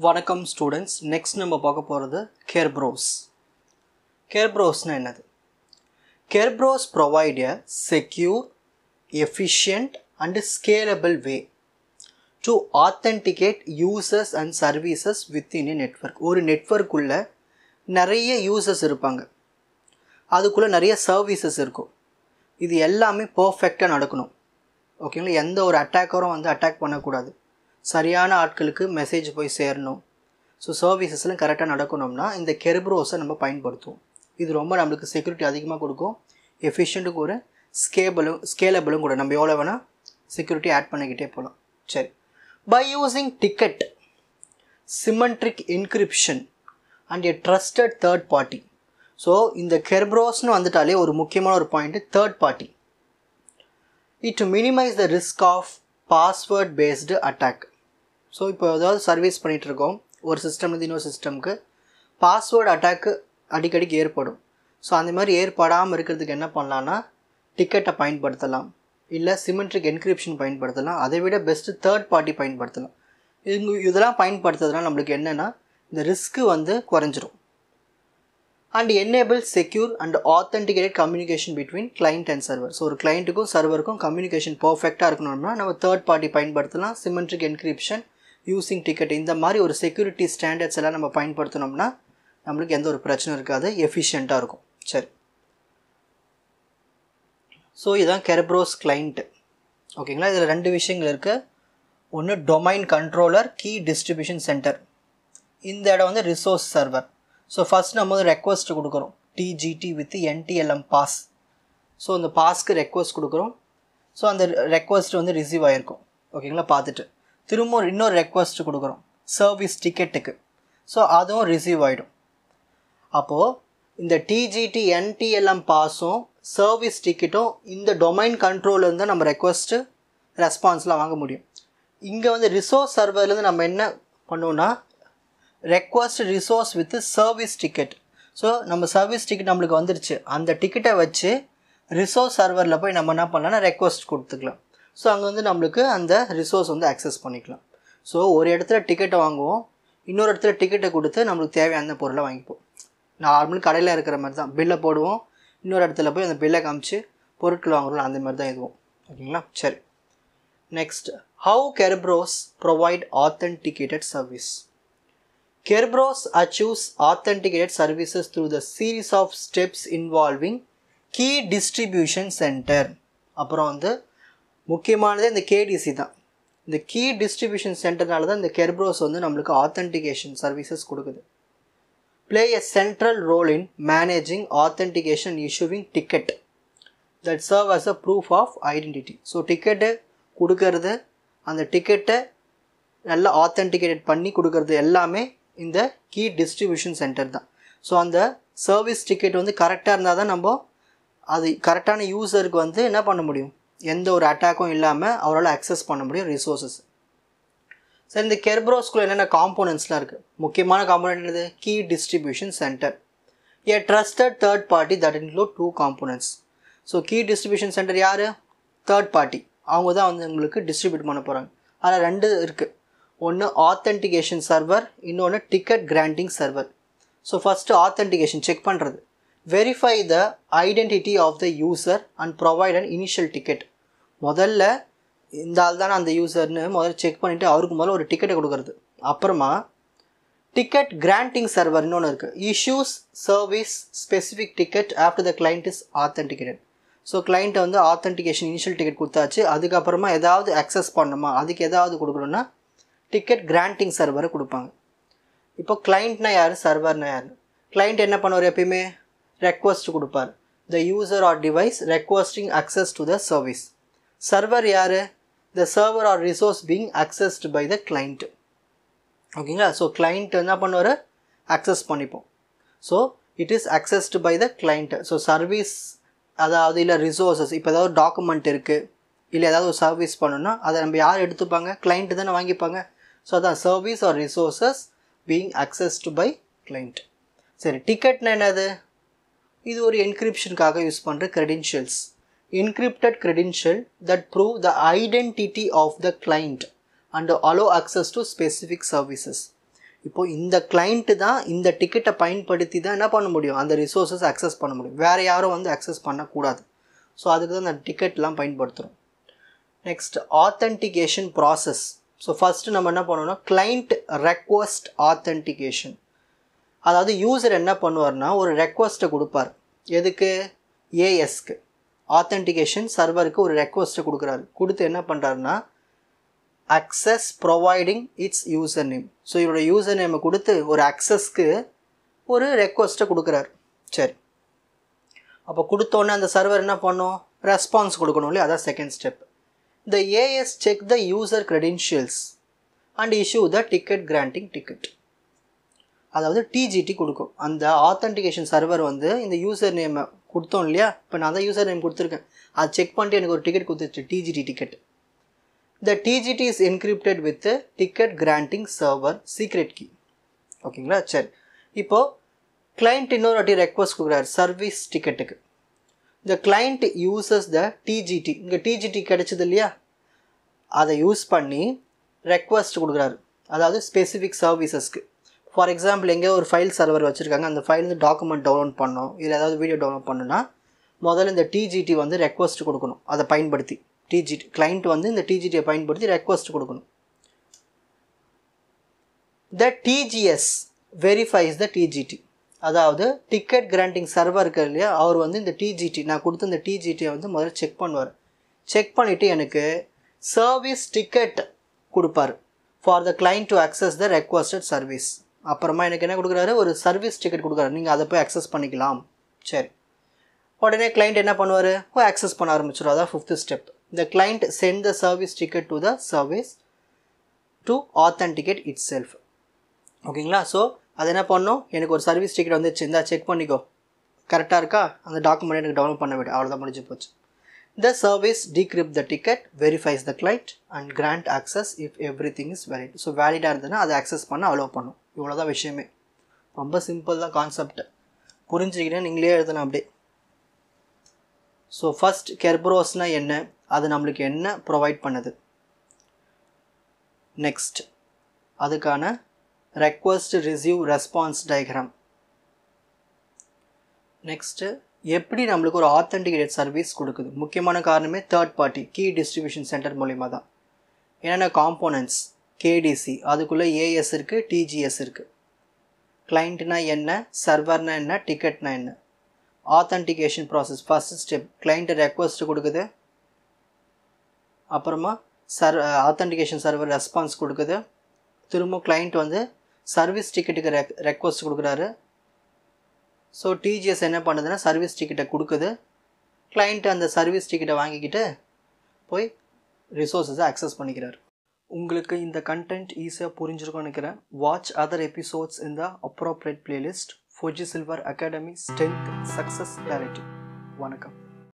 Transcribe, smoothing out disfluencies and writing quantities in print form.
வணக்கம் students. Next நம்ம பார்க்க போகிறது Kerberos. Kerberosனா என்னது? Kerberos provide a secure, efficient and scalable way to authenticate users and services within a network. ஒரு network உள்ள நிறைய யூசர்ஸ் இருப்பாங்க, அதுக்குள்ளே நிறைய சர்வீசஸ் இருக்கும். இது எல்லாமே பர்ஃபெக்டாக நடக்கணும். ஓகேங்களா? எந்த ஒரு அட்டாக்கரும் அட்டாக் பண்ணக்கூடாது. சரியான ஆட்களுக்கு மெசேஜ் போய் சேரணும். ஸோ சர்வீசஸ்லாம் கரெக்டாக நடக்கணும்னா இந்த Kerberosஸை நம்ம பயன்படுத்துவோம். இது ரொம்ப நம்மளுக்கு செக்யூரிட்டி அதிகமாக கொடுக்கும், எஃபிஷியண்ட்டுக்கு ஒரு ஸ்கேலபிளும் கூட. நம்ம எவ்வளோ வேணால் செக்யூரிட்டி ஆட் பண்ணிக்கிட்டே போகலாம். சரி, by using ticket, symmetric encryption and a trusted third party. So இந்த Kerberosன்னு வந்துட்டாலே ஒரு முக்கியமான ஒரு point third party. It minimise the risk of password based attack. So இப்போ ஏதாவது சர்வீஸ் பண்ணிகிட்ருக்கோம், ஒரு சிஸ்டம்லேருந்து இன்னொரு சிஸ்டமுக்கு பாஸ்வேர்டு அட்டாக்கு அடிக்கடிக்கு ஏற்படும். ஸோ அந்த மாதிரி ஏற்படாமல் இருக்கிறதுக்கு என்ன பண்ணலான்னா டிக்கெட்டை பயன்படுத்தலாம், இல்லை சிமெட்ரிக் என்கிரிப்ஷன் பயன்படுத்தலாம். அதை விட பெஸ்ட்டு தேர்ட் பார்ட்டி பயன்படுத்தலாம். இதெல்லாம் பயன்படுத்துறதுனால நம்மளுக்கு என்னென்னா இந்த ரிஸ்க்கு குறைஞ்சிரும். And enable secure and authenticated communication between client and server. So ஒரு கிளைண்ட்டுக்கும் சர்வருக்கும் கம்யூனிகேஷன் பர்ஃபெக்டாக இருக்கணும்னா நம்ம தேர்ட் பார்ட்டி பயன்படுத்தலாம். சிமெட்ரிக் என்கிரிப்ஷன், யூஸிங் டிக்கெட், இந்த மாதிரி ஒரு செக்யூரிட்டி ஸ்டாண்டர்ட்ஸ் எல்லாம் நம்ம பயன்படுத்தினோம்னா நம்மளுக்கு எந்த ஒரு பிரச்சனை இருக்காது, எஃபிஷியண்ட்டாக இருக்கும். சரி, ஸோ இதுதான் Kerberos கிளைண்ட்டு. ஓகேங்களா? இதில் ரெண்டு விஷயங்கள் இருக்குது. ஒன்று domain controller, key distribution centre. இந்த இடம் ரிசோர்ஸ் சர்வர். ஸோ ஃபஸ்ட் நம்ம ரெக்வஸ்ட் கொடுக்குறோம், TGT with NTLM pass. So அந்த பாஸ்க்கு ரெக்வஸ்ட் கொடுக்குறோம். ஸோ அந்த ரெக்வஸ்ட் ரிசீவ் ஆகிருக்கும். ஓகேங்களா? பார்த்துட்டு திரும்ப இன்னொரு ரெக்வஸ்ட் கொடுக்குறோம் சர்வீஸ் டிக்கெட்டுக்கு. ஸோ அதுவும் ரிசீவ் ஆகிடும். அப்போது இந்த TGT NTLM பாஸும் சர்வீஸ் டிக்கெட்டும் இந்த டொமைன் கண்ட்ரோலில் இருந்தால் நம்ம ரெக்வஸ்ட்டு ரெஸ்பான்ஸ்லாம் வாங்க முடியும். இங்கே ரிசோர்ஸ் சர்வர்லேருந்து நம்ம என்ன பண்ணுவோன்னா request resource with service ticket. So நம்ம சர்வீஸ் டிக்கெட் நம்மளுக்கு வந்துருச்சு, அந்த டிக்கெட்டை வச்சு ரிசோர்ஸ் சர்வரில் போய் நம்ம என்ன பண்ணலாம்னா ரெக்வஸ்ட் கொடுத்துக்கலாம். ஸோ அங்கே நம்மளுக்கு அந்த ரிசோர்ஸ் அக்சஸ் பண்ணிக்கலாம். ஸோ ஒரு இடத்துல டிக்கெட்டை வாங்குவோம், இன்னொரு இடத்துல டிக்கெட்டை கொடுத்து நம்மளுக்கு தேவையான பொருளை வாங்கிப்போம். நார்மல் கடையில் இருக்கிற மாதிரி தான் பில்லை போடுவோம், இன்னொரு இடத்துல போய் அந்த பில்லை காமிச்சு பொருட்கள் வாங்குறோம், அந்த மாதிரி தான் இதுவும். ஓகேங்களா? சரி, next, how Kerberos provide authenticated service. Kerberos achieves authenticated services through the series of steps involving key distribution center. அப்புறம் முக்கியமானது இந்த KDC தான். இந்த key distribution centerனால தான் இந்த Kerberos நம்மளுக்கு authentication services கொடுக்குது. Play a central role in managing authentication and issuing ticket that serve as a proof of identity. So ticket கொடுக்கறது, அந்த டிக்கெட்டை நல்லா ஆத்தென்டிகேட்டட் பண்ணி கொடுக்கறது எல்லாமே இந்த கீ டிஸ்ட்ரிபியூஷன் சென்டர் தான். ஸோ அந்த சர்வீஸ் டிக்கெட் கரெக்டாக இருந்தால் தான் நம்ம அது கரெக்டான யூஸருக்கு என்ன பண்ண முடியும், எந்த ஒரு அட்டாக்கும் இல்லாமல் அவரால் அக்சஸ் பண்ண முடியும் ரிசோர்ஸஸ். சரி, இந்த Kerberosக்குள்ள என்னென்ன காம்போனன்ட்ஸ்லாம் இருக்குது? முக்கியமான காம்போனன்ட் என்னது? Key distribution centre. A trusted third party that include 2 components. So key distribution centre யார்? Third party. அவங்க தான் உங்களுக்கு டிஸ்ட்ரிபியூட் பண்ண போகிறாங்க. அதில் 2 இருக்குது. ஒன்று ஆத்தென்டிகேஷன் சர்வர், இன்னொன்று ticket granting server. So first authentication check பண்ணுறது, verify the identity of the user and provide an initial ticket. முதல்ல இந்த ஆள் தானே அந்த யூசர்னு முதல்ல செக் பண்ணிவிட்டு அவருக்கு முதல்ல ஒரு டிக்கெட்டை கொடுக்குறது. அப்புறமா டிக்கெட் கிராண்டிங் சர்வர் இன்னொன்று இருக்குது. Issues service specific ticket after the client is authenticated. So கிளைண்ட்டை ஆத்தென்டிகேஷன் இனிஷியல் டிக்கெட் கொடுத்தாச்சு, அதுக்கப்புறமா ஏதாவது அக்சஸ் பண்ணணுமா, அதுக்கு ஏதாவது கொடுக்கணுன்னா டிக்கெட் கிராண்டிங் சர்வரை கொடுப்பாங்க. இப்போ கிளைண்ட்னா யார், சர்வர்னா யார்? கிளைண்ட் என்ன பண்ணுவார்? எப்பயுமே ரெக்வஸ்ட் கொடுப்பார், the user or device requesting access to the service. Server யார்? The server or resource being accessed by the client. ஓகேங்களா? ஸோ கிளைண்ட் என்ன பண்ணுவார்? அக்சஸ் பண்ணிப்போம். So it is accessed by the client. So service, அதாவது இல்லை resources, இப்போ ஏதாவது document இருக்குது, இல்லை ஏதாவது ஒரு சர்வீஸ் பண்ணணும்னா அதை நம்ம யார் எடுத்துப்பாங்க? கிளைண்ட்டு தானே வாங்கிப்பாங்க. ஸோ அதான் service or resources being accessed by client. சரி, டிக்கெட்னா என்னது? இது ஒரு என்கிரிப்ஷனுக்காக யூஸ் பண்ணுற credentials. Encrypted credential that prove the identity of the client and allow access to specific services. இப்போது இந்த கிளைண்ட்டு தான் இந்த டிக்கெட்டை பயன்படுத்தி தான் என்ன பண்ண முடியும், அந்த ரிசோர்ஸஸ் அக்சஸ் பண்ண முடியும். வேறு யாரும் வந்து அக்சஸ் பண்ணக்கூடாது. ஸோ அதுக்கு தான் அந்த டிக்கெட்லாம் பயன்படுத்துகிறோம். Next authentication process. So first நம்ம என்ன பண்ணோம்னா கிளைண்ட் ரெக்வஸ்ட் ஆத்தென்டிகேஷன். அதாவது யூசர் என்ன பண்ணுவார்னா ஒரு ரெக்வஸ்ட்டை கொடுப்பார். எதுக்கு? ஏஎஸ்க்கு, ஆத்தென்டிகேஷன் சர்வருக்கு ஒரு ரெக்வஸ்ட்டை கொடுக்குறாரு. கொடுத்து என்ன பண்ணுறாருன்னா access providing it's user name. So இவரோட யூசர் நேமை கொடுத்து ஒரு அக்சஸ்க்கு ஒரு ரெக்வஸ்ட்டை கொடுக்குறாரு. சரி, அப்போ கொடுத்தோன்னே அந்த சர்வர் என்ன பண்ணும், ரெஸ்பான்ஸ் கொடுக்கணும் இல்லையா? அதான் second step. The AS check the user credentials and issue the ticket granting ticket. அதாவது டிஜிடி கொடுக்கும். அந்த ஆத்தென்டிகேஷன் சர்வர் வந்து இந்த யூசர் நேமை கொடுத்தோம் இல்லையா, இப்போ நான் தான் யூசர் நேம் கொடுத்துருக்கேன், அது செக் பண்ணிட்டு எனக்கு ஒரு டிக்கெட் கொடுத்துருச்சு, TGT ticket. The TGT is encrypted with the ticket granting server secret key. ஓகேங்களா? சரி, இப்போது கிளைண்ட் இன்னொரு வாட்டி ரெக்வஸ்ட் கொடுக்குறாரு service டிக்கெட்டுக்கு. The client uses the TGT, இங்கே டிஜிடி கிடச்சிது இல்லையா, அதை யூஸ் பண்ணி ரெக்வஸ்ட் கொடுக்குறாரு. அதாவது ஸ்பெசிஃபிக் சர்வீசஸ்க்கு. ஃபார் எக்ஸாம்பிள் எங்கேயோ ஒரு ஃபைல் சர்வர் வச்சுருக்காங்க, அந்த ஃபைல் வந்து டாக்குமெண்ட் டவுன்லோட் பண்ணணும், இல்லை ஏதாவது வீடியோ டவுன்லோட் பண்ணணும்னா முதல்ல இந்த டிஜிடி வந்து ரெக்வஸ்ட் கொடுக்கணும். அதை பயன்படுத்தி டிஜிடி கிளைண்ட் வந்து இந்த டிஜிடியை பயன்படுத்தி ரெக்வஸ்ட் கொடுக்கணும். The TGS வெரிஃபைஸ் த டிஜிடி. அதாவது டிக்கெட் கிராண்டிங் சர்வர் இருக்கு இல்லையா, அவர் வந்து இந்த டிஜிடி நான் கொடுத்த இந்த டிஜிடியை வந்து முதல்ல செக் பண்ணுவார். செக் பண்ணிவிட்டு எனக்கு சர்வீஸ் டிக்கெட் கொடுப்பார் for the client to access the requested service. அப்புறமா எனக்கு என்ன கொடுக்குறாரு, ஒரு சர்வீஸ் டிக்கெட் கொடுக்குறாரு, நீங்கள் அதை போய் அக்சஸ் பண்ணிக்கலாம். சரி, உடனே கிளைண்ட் என்ன பண்ணுவார், போய் அக்சஸ் பண்ண ஆரம்பிச்சிடும். அதான் fifth step. The client sent the service ticket to the service to authenticate itself. ஓகேங்களா? ஸோ அது என்ன பண்ணணும், எனக்கு ஒரு சர்வீஸ் டிக்கெட் வந்துச்சு, இந்த செக் பண்ணிக்கோ, கரெக்டாக இருக்கா, அந்த டாக்குமெண்ட் எனக்கு டவுன்லோட் பண்ண விடு, அவ்வளோதான், முடிஞ்சு போச்சு. The service decrypt the ticket, verifies the client and grant access if everything is valid. So வேலிடாக இருந்ததுன்னா அதை அக்சஸ் பண்ண அலோவ் பண்ணும். இவ்வளோதான் விஷயமே. ரொம்ப சிம்பிள் தான் கான்செப்ட். புரிஞ்சுக்கிட்டேன், நீங்களே எழுதலாம் அப்படியே. ஸோ ஃபஸ்ட் கெர்பரோஸ்னால் என்ன, அது நம்மளுக்கு என்ன ப்ரொவைட் பண்ணுது. நெக்ஸ்ட் அதுக்கான request receive response diagram. Next எப்படி நம்மளுக்கு ஒரு ஆத்தென்டிகேட்டட் சர்வீஸ் கொடுக்குது. முக்கியமான காரணமே third party key distribution centre மூலிமா தான். என்னென்ன காம்போனன்ட்ஸ், கேடிசி, அதுக்குள்ளே ஏஎஸ் இருக்குது, டிஜிஎஸ் இருக்குது. கிளைண்ட்னா என்ன, சர்வர்னா என்ன, டிக்கெட்னா என்ன. Authentication process first step, client request கொடுக்குது, அப்புறமா ஆத்தென்டிகேஷன் சர்வர் ரெஸ்பான்ஸ் கொடுக்குது, திரும்ப கிளைண்ட் வந்து சர்வீஸ் டிக்கெட்டுக்கு ரெக்வஸ்ட் கொடுக்குறாரு. ஸோ டிஜிஎஸ் என்ன பண்ணுதுன்னா சர்வீஸ் டிக்கெட்டை கொடுக்குது, கிளைண்ட் அந்த சர்வீஸ் டிக்கெட்டை வாங்கிக்கிட்டு போய் ரிசோர்ஸஸை அக்சஸ் பண்ணிக்கிறார். உங்களுக்கு இந்த கண்டென்ட் ஈஸியாக புரிஞ்சிருக்கும்னு நினைக்கிறேன். வாட்ச் அதர் எபிசோட்ஸ் இன் த appropriate playlist. Fuji silver academy strength success directive. வணக்கம்.